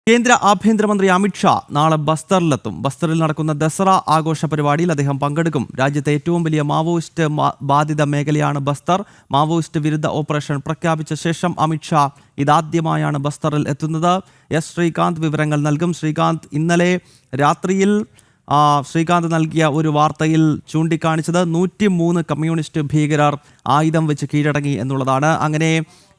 കേന്ദ്ര ആഭ്യന്തരമന്ത്രി അമിത്ഷാ നാളെ ബസ്തറിലെത്തും. ബസ്തറിൽ നടക്കുന്ന ദസറ ആഘോഷ പരിപാടിയിൽ അദ്ദേഹം പങ്കെടുക്കും. രാജ്യത്തെ ഏറ്റവും വലിയ മാവോയിസ്റ്റ് ബാധിത മേഖലയാണ് ബസ്തർ. മാവോയിസ്റ്റ് വിരുദ്ധ ഓപ്പറേഷൻ പ്രഖ്യാപിച്ച ശേഷം അമിത്ഷാ ഇതാദ്യമായാണ് ബസ്തറിൽ എത്തുന്നത്. എസ് ശ്രീകാന്ത് വിവരങ്ങൾ നൽകും. ശ്രീകാന്ത്, ഇന്നലെ രാത്രിയിൽ ശ്രീകാന്ത് നൽകിയ ഒരു വാർത്തയിൽ ചൂണ്ടിക്കാണിച്ചത് 103 കമ്മ്യൂണിസ്റ്റ് ഭീകരർ ആയുധം വെച്ച് കീഴടങ്ങി എന്നുള്ളതാണ്. അങ്ങനെ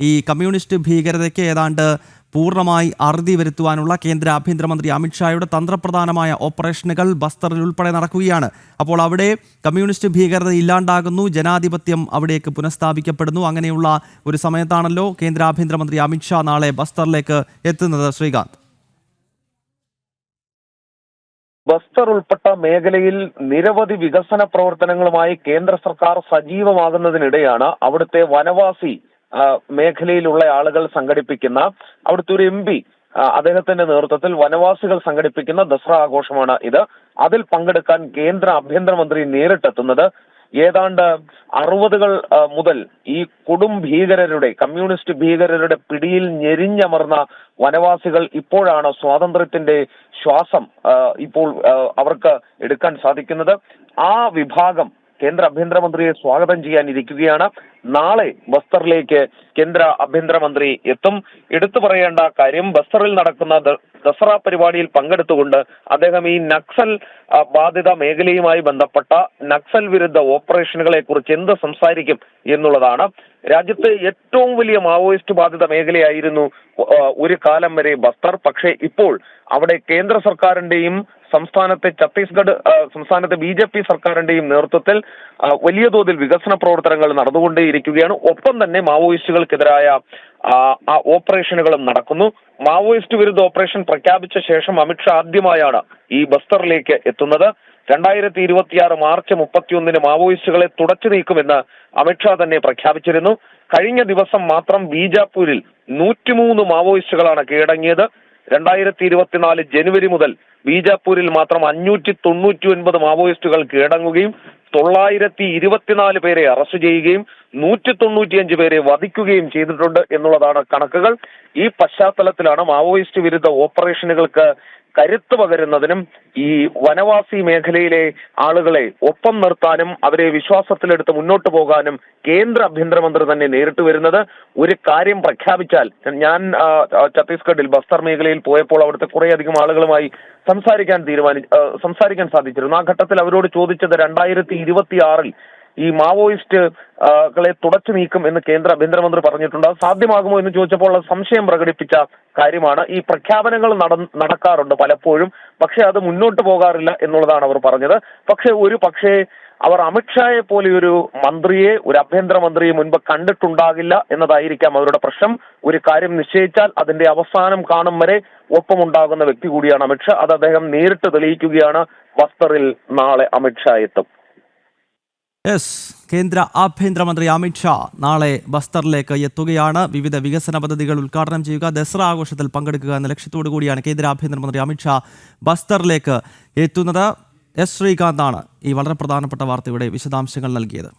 ഈ കമ്മ്യൂണിസ്റ്റ് ഭീകരതയ്ക്ക് ഏതാണ്ട് പൂർണ്ണമായി അറുതി വരുത്തുവാനുള്ള കേന്ദ്ര ആഭ്യന്തരമന്ത്രി അമിത്ഷായുടെ തന്ത്രപ്രധാനമായ ഓപ്പറേഷനുകൾ ബസ്തറിൽ ഉൾപ്പെടെ നടക്കുകയാണ്. അപ്പോൾ അവിടെ കമ്മ്യൂണിസ്റ്റ് ഭീകരത ഇല്ലാണ്ടാകുന്നു, ജനാധിപത്യം അവിടേക്ക് പുനഃസ്ഥാപിക്കപ്പെടുന്നു. അങ്ങനെയുള്ള ഒരു സമയത്താണല്ലോ കേന്ദ്ര ആഭ്യന്തരമന്ത്രി അമിത്ഷാ നാളെ ബസ്തറിലേക്ക് എത്തുന്നത്. ശ്രീകാന്ത്, ബസ്തർ ഉൾപ്പെട്ട മേഖലയിൽ നിരവധി വികസന പ്രവർത്തനങ്ങളുമായി കേന്ദ്ര സർക്കാർ സജീവമാകുന്നതിനിടെയാണ് അവിടുത്തെ വനവാസി മേഖലയിലുള്ള ആളുകൾ സംഘടിപ്പിക്കുന്ന അവിടുത്തെ ഒരു MP അദ്ദേഹത്തിന്റെ നേതൃത്വത്തിൽ വനവാസികൾ സംഘടിപ്പിക്കുന്ന ദസറ ആഘോഷമാണ് ഇത്. അതിൽ പങ്കെടുക്കാൻ കേന്ദ്ര ആഭ്യന്തരമന്ത്രി നേരിട്ടെത്തുന്നത്. ഏതാണ്ട് 60കൾ മുതൽ ഈ കൊടും ഭീകരരുടെ, കമ്മ്യൂണിസ്റ്റ് ഭീകരരുടെ പിടിയിൽ ഞെരിഞ്ഞമർന്ന വനവാസികൾ ഇപ്പോഴാണ് സ്വാതന്ത്ര്യത്തിന്റെ ശ്വാസം ഇപ്പോൾ അവർക്ക് എടുക്കാൻ സാധിക്കുന്നത്. ആ വിഭാഗം കേന്ദ്ര ആഭ്യന്തരമന്ത്രിയെ സ്വാഗതം ചെയ്യാൻ ഇരിക്കുകയാണ്. നാളെ ബസ്തറിലേക്ക് കേന്ദ്ര ആഭ്യന്തരമന്ത്രി എത്തും. എടുത്തു പറയേണ്ട കാര്യം, ബസ്തറിൽ നടക്കുന്ന ദസറ പരിപാടിയിൽ പങ്കെടുത്തുകൊണ്ട് അദ്ദേഹം ഈ നക്സൽ ബാധിത മേഖലയുമായി ബന്ധപ്പെട്ട നക്സൽ വിരുദ്ധ ഓപ്പറേഷനുകളെ കുറിച്ച് എന്ത് സംസാരിക്കും എന്നുള്ളതാണ്. രാജ്യത്തെ ഏറ്റവും വലിയ മാവോയിസ്റ്റ് ബാധിത മേഖലയായിരുന്നു ഒരു കാലം വരെ ബസ്തർ. പക്ഷേ ഇപ്പോൾ അവിടെ കേന്ദ്ര സർക്കാരിന്റെയും സംസ്ഥാനത്തെ സംസ്ഥാനത്തെ BJP സർക്കാരിന്റെയും നേതൃത്വത്തിൽ വലിയ തോതിൽ വികസന പ്രവർത്തനങ്ങൾ നടന്നുകൊണ്ടേയിരിക്കുകയാണ്. ഒപ്പം തന്നെ മാവോയിസ്റ്റുകൾക്കെതിരായ ഓപ്പറേഷനുകളും നടക്കുന്നു. മാവോയിസ്റ്റ് വിരുദ്ധ ഓപ്പറേഷൻ പ്രഖ്യാപിച്ച ശേഷം അമിത്ഷാ ആദ്യമായാണ് ഈ ബസ്തറിലേക്ക് എത്തുന്നത്. 2026 മാർച്ച് 31 മാവോയിസ്റ്റുകളെ തുടച്ചു നീക്കുമെന്ന് അമിത്ഷാ തന്നെ പ്രഖ്യാപിച്ചിരുന്നു. കഴിഞ്ഞ ദിവസം മാത്രം ബീജാപ്പൂരിൽ 103 മാവോയിസ്റ്റുകളാണ് കീഴടങ്ങിയത്. 2024 ജനുവരി മുതൽ ബീജാപ്പൂരിൽ മാത്രം 599 മാവോയിസ്റ്റുകൾ കീഴടങ്ങുകയും 924 പേരെ അറസ്റ്റ് ചെയ്യുകയും 195 പേരെ വധിക്കുകയും ചെയ്തിട്ടുണ്ട് എന്നുള്ളതാണ് കണക്കുകൾ. ഈ പശ്ചാത്തലത്തിലാണ് മാവോയിസ്റ്റ് വിരുദ്ധ ഓപ്പറേഷനുകൾക്ക് കരുത്ത് പകരുന്നതിനും ഈ വനവാസി മേഖലയിലെ ആളുകളെ ഒപ്പം നിർത്താനും അവരെ വിശ്വാസത്തിലെടുത്ത് മുന്നോട്ട് പോകാനും കേന്ദ്ര ആഭ്യന്തരമന്ത്രി തന്നെ നേരിട്ട് വരുന്നത്. ഒരു കാര്യം പ്രഖ്യാപിച്ചാൽ, ഞാൻ ഛത്തീസ്ഗഡിൽ ബസ്തർ മേഖലയിൽ പോയപ്പോൾ അവിടുത്തെ കുറേയധികം ആളുകളുമായി സംസാരിക്കാൻ സാധിച്ചിരുന്നു. ആ ഘട്ടത്തിൽ അവരോട് ചോദിച്ചത് 2026 ഈ മാവോയിസ്റ്റുകളെ തുടച്ചു നീക്കും എന്ന് കേന്ദ്ര ആഭ്യന്തരമന്ത്രി പറഞ്ഞിട്ടുണ്ട്. അത് സാധ്യമാകുമോ എന്ന് ചോദിച്ചപ്പോൾ സംശയം പ്രകടിപ്പിച്ച കാര്യമാണ്. ഈ പ്രഖ്യാപനങ്ങൾ നടക്കാറുണ്ട് പലപ്പോഴും, പക്ഷെ അത് മുന്നോട്ട് പോകാറില്ല എന്നുള്ളതാണ് അവർ പറഞ്ഞത്. പക്ഷേ അവർ അമിത്ഷായെ പോലെ ഒരു മന്ത്രിയെ, ഒരു ആഭ്യന്തരമന്ത്രിയെ മുൻപ് കണ്ടിട്ടുണ്ടാകില്ല എന്നതായിരിക്കാം അവരുടെ പ്രശ്നം. ഒരു കാര്യം നിശ്ചയിച്ചാൽ അതിന്റെ അവസാനം കാണും വരെ ഒപ്പമുണ്ടാകുന്ന വ്യക്തി കൂടിയാണ് അമിത്ഷാ. അത് അദ്ദേഹം നേരിട്ട് തെളിയിക്കുകയാണ്. ബസ്തറിൽ നാളെ അമിത്ഷാ എത്തും. കേന്ദ്ര ആഭ്യന്തരമന്ത്രി അമിത്ഷാ നാളെ ബസ്തറിലേക്ക് എത്തുകയാണ്. വിവിധ വികസന പദ്ധതികൾ ഉദ്ഘാടനം ചെയ്യുക, ദസറ ആഘോഷത്തിൽ പങ്കെടുക്കുക എന്ന ലക്ഷ്യത്തോടു കൂടിയാണ് കേന്ദ്ര ആഭ്യന്തരമന്ത്രി അമിത്ഷാ ബസ്തറിലേക്ക് എത്തുന്നത്. എസ് ശ്രീകാന്താണ് ഈ വളരെ പ്രധാനപ്പെട്ട വാർത്തയുടെ വിശദാംശങ്ങൾ നൽകിയത്.